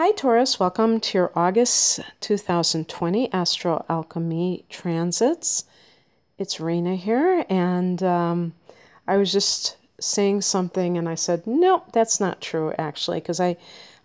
Hi, Taurus. Welcome to your August 2020 Astro Alchemy transits. It's Rena here, and I was just saying something, and I said, nope, that's not true, actually, because I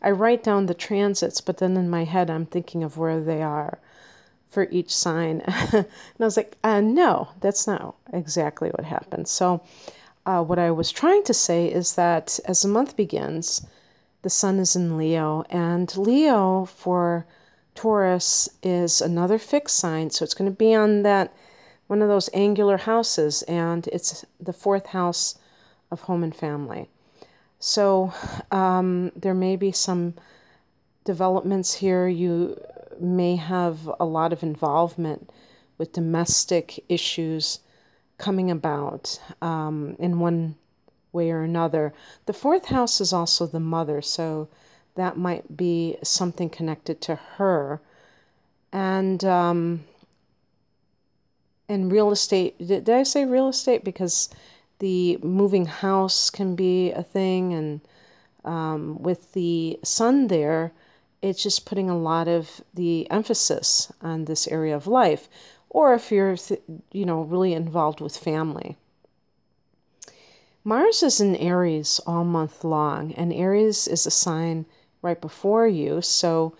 write down the transits, but then in my head I'm thinking of where they are for each sign. And I was like, no, that's not exactly what happened. So what I was trying to say is that as the month begins, the sun is in Leo, and Leo for Taurus is another fixed sign, so it's going to be on that one of those angular houses, and it's the fourth house of home and family. So there may be some developments here. You may have a lot of involvement with domestic issues coming about in one way or another. The fourth house is also the mother, so that might be something connected to her. And real estate, did I say real estate? Because the moving house can be a thing, and with the sun there, it's just putting a lot of the emphasis on this area of life. Or if you're, really involved with family. Mars is in Aries all month long, and Aries is a sign right before you, so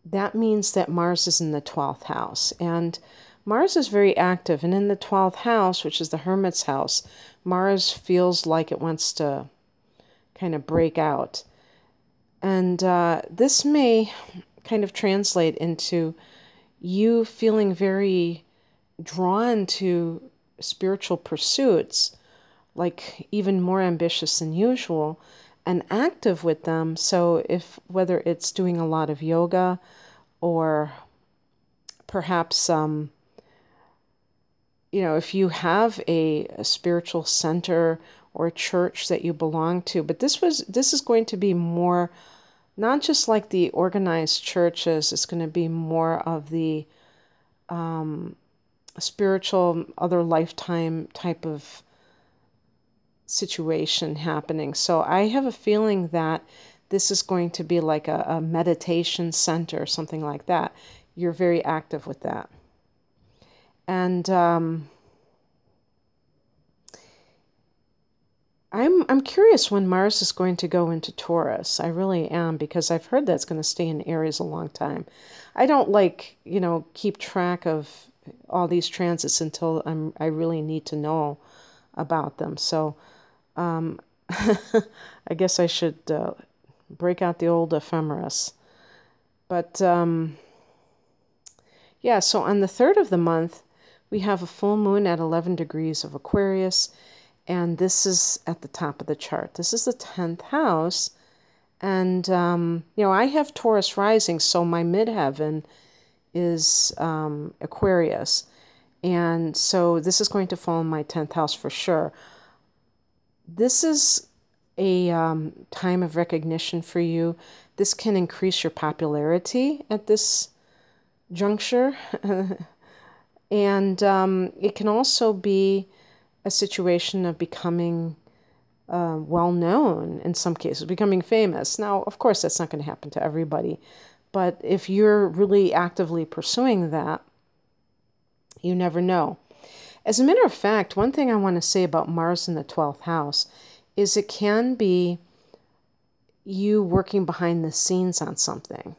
that means that Mars is in the 12th house. And Mars is very active, and in the 12th house, which is the Hermit's house, Mars feels like it wants to kind of break out. And this may kind of translate into you feeling very drawn to spiritual pursuits, like even more ambitious than usual, and active with them. So whether it's doing a lot of yoga, or perhaps if you have a spiritual center or a church that you belong to. But this is going to be more not just like the organized churches. It's going to be more of the spiritual other lifetime type of situation happening. So I have a feeling that this is going to be like a meditation center or something like that. You're very active with that. And I'm curious when Mars is going to go into Taurus. I really am, because I've heard that's going to stay in Aries a long time. I don't keep track of all these transits until I really need to know about them. So I guess I should break out the old ephemeris. But yeah, so on the 3rd of the month, we have a full moon at 11 degrees of Aquarius, and this is at the top of the chart. This is the 10th house, and I have Taurus rising, so my midheaven is Aquarius, and so this is going to fall in my 10th house for sure. This is a time of recognition for you. This can increase your popularity at this juncture. And it can also be a situation of becoming well-known in some cases, becoming famous. Now, of course, that's not going to happen to everybody. But if you're really actively pursuing that, you never know. As a matter of fact, one thing I want to say about Mars in the 12th house is it can be you working behind the scenes on something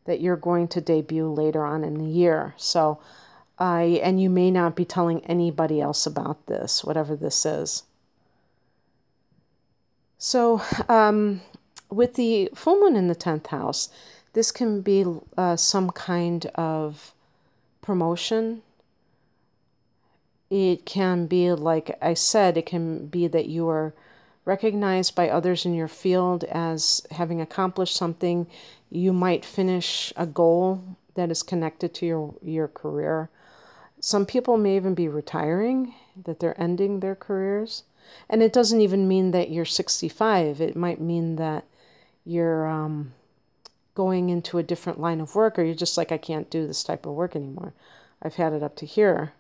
that you're going to debut later on in the year. So, and you may not be telling anybody else about this, whatever this is. So, with the full moon in the 10th house, this can be some kind of promotion. It can be, like I said, it can be that you are recognized by others in your field as having accomplished something. You might finish a goal that is connected to your career. Some people may even be retiring, that they're ending their careers. And it doesn't even mean that you're 65. It might mean that you're going into a different line of work, or you're just like, I can't do this type of work anymore. I've had it up to here.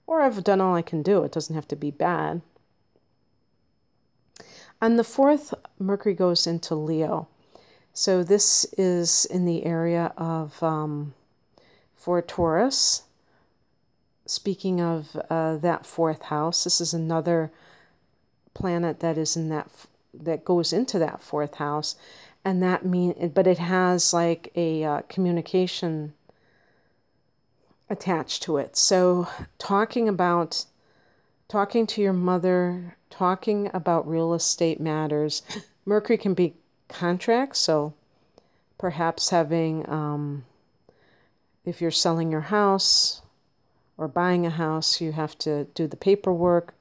Or I've done all I can do. It doesn't have to be bad. On the 4th, Mercury goes into Leo. So this is in the area of, for Taurus, speaking of that fourth house, this is another planet that is in that goes into that fourth house. And that but it has like a communication attached to it. So talking to your mother, talking about real estate matters. Mercury can be contracts, so perhaps having, if you're selling your house or buying a house, you have to do the paperwork.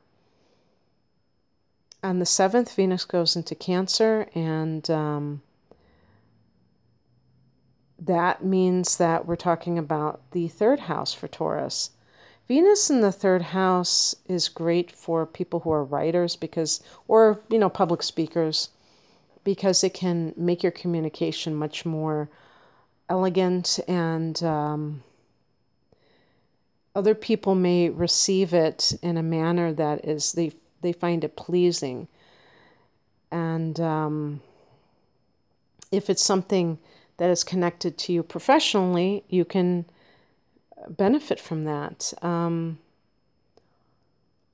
On the 7th, Venus goes into Cancer, and that means that we're talking about the 3rd house for Taurus. Venus in the 3rd house is great for people who are writers or public speakers, because it can make your communication much more elegant, and other people may receive it in a manner that is they find it pleasing. And if it's something that is connected to you professionally, you can benefit from that.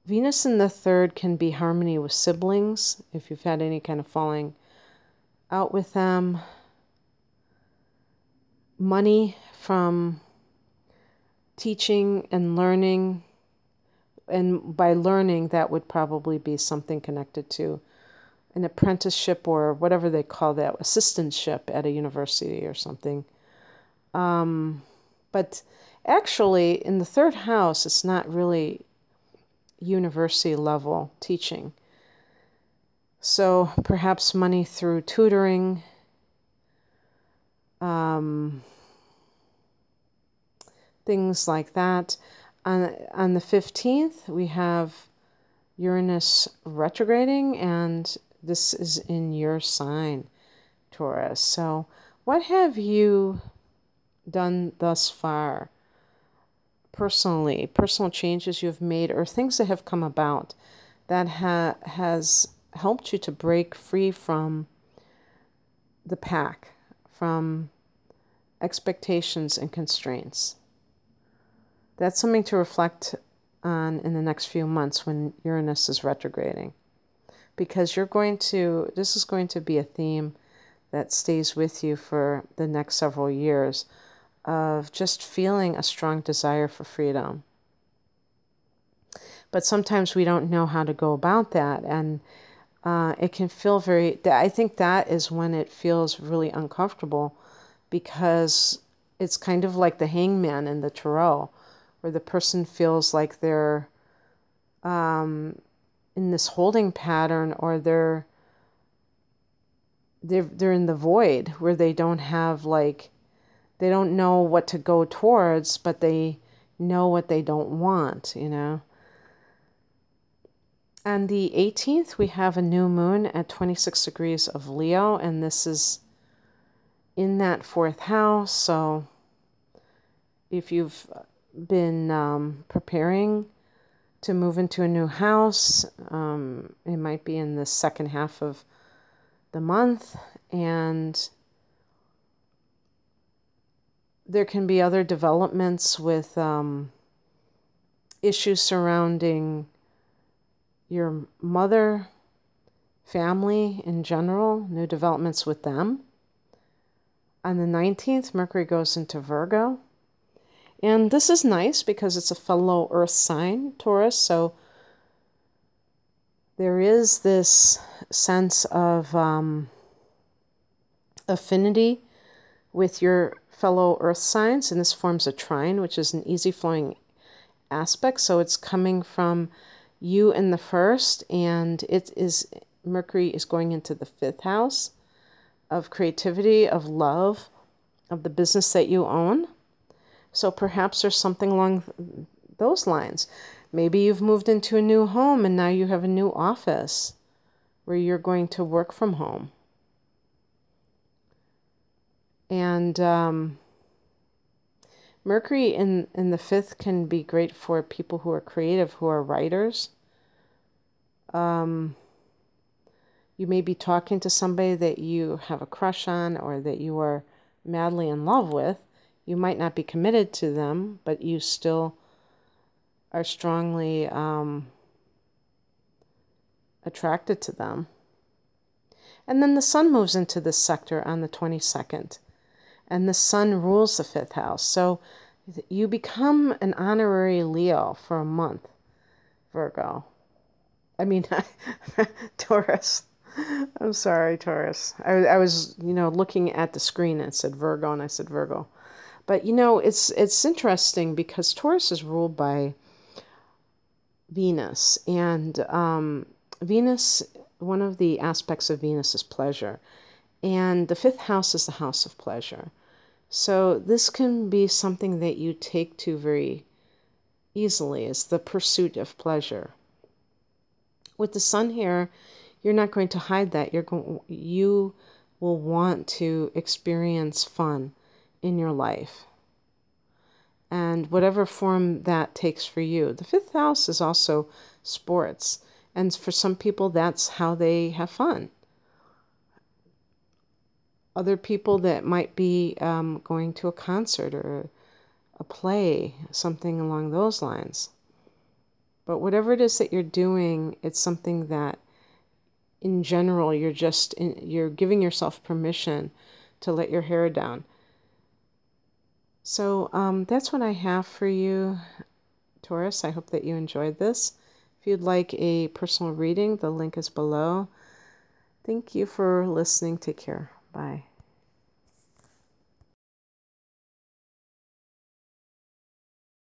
Venus in the 3rd can be harmony with siblings, if you've had any kind of falling out with them. Money from teaching and learning. And by learning, that would probably be something connected to an apprenticeship or whatever they call that, assistantship at a university or something. But actually, in the 3rd house, it's not really university level teaching. So perhaps money through tutoring, things like that. On the 15th, we have Uranus retrograding, and this is in your sign, Taurus. So what have you done thus far? Personally, personal changes you've made, or things that have come about that has helped you to break free from the pack, from expectations and constraints. That's something to reflect on in the next few months when Uranus is retrograding, because this is going to be a theme that stays with you for the next several years, of just feeling a strong desire for freedom. But sometimes we don't know how to go about that, and it can feel I think that is when it feels really uncomfortable, because it's kind of like the Hangman in the Tarot, where the person feels like they're in this holding pattern, or they're in the void, where they don't have they don't know what to go towards, but they know what they don't want, On the 18th, we have a new moon at 26 degrees of Leo, and this is in that 4th house. So if you've been preparing to move into a new house, it might be in the second half of the month, and there can be other developments with issues surrounding your mother, family in general, new developments with them. On the 19th, Mercury goes into Virgo. And this is nice because it's a fellow Earth sign, Taurus. So there is this sense of affinity with your fellow Earth signs, and this forms a trine, which is an easy flowing aspect. So it's coming from you in the 1st, and Mercury is going into the 5th house of creativity, of love, of the business that you own. So perhaps there's something along those lines. Maybe you've moved into a new home, and now you have a new office where you're going to work from home. And Mercury in the 5th can be great for people who are creative, who are writers. You may be talking to somebody that you have a crush on or that you are madly in love with. You might not be committed to them, but you still are strongly attracted to them. And then the sun moves into this sector on the 22nd. And the sun rules the 5th house. So you become an honorary Leo for a month, Virgo. I mean, Taurus. I'm sorry, Taurus. I was, looking at the screen and it said Virgo, and I said Virgo. But, it's interesting because Taurus is ruled by Venus. And Venus, one of the aspects of Venus is pleasure. And the 5th house is the house of pleasure. So this can be something that you take to very easily, is the pursuit of pleasure. With the sun here, you're not going to hide that. You will want to experience fun in your life. And whatever form that takes for you. The 5th house is also sports. And for some people, that's how they have fun. Other people that might be going to a concert or a play, something along those lines. But whatever it is that you're doing, it's something that in general you're giving yourself permission to let your hair down. So that's what I have for you, Taurus. I hope that you enjoyed this. If you'd like a personal reading, the link is below. Thank you for listening. Take care. Bye.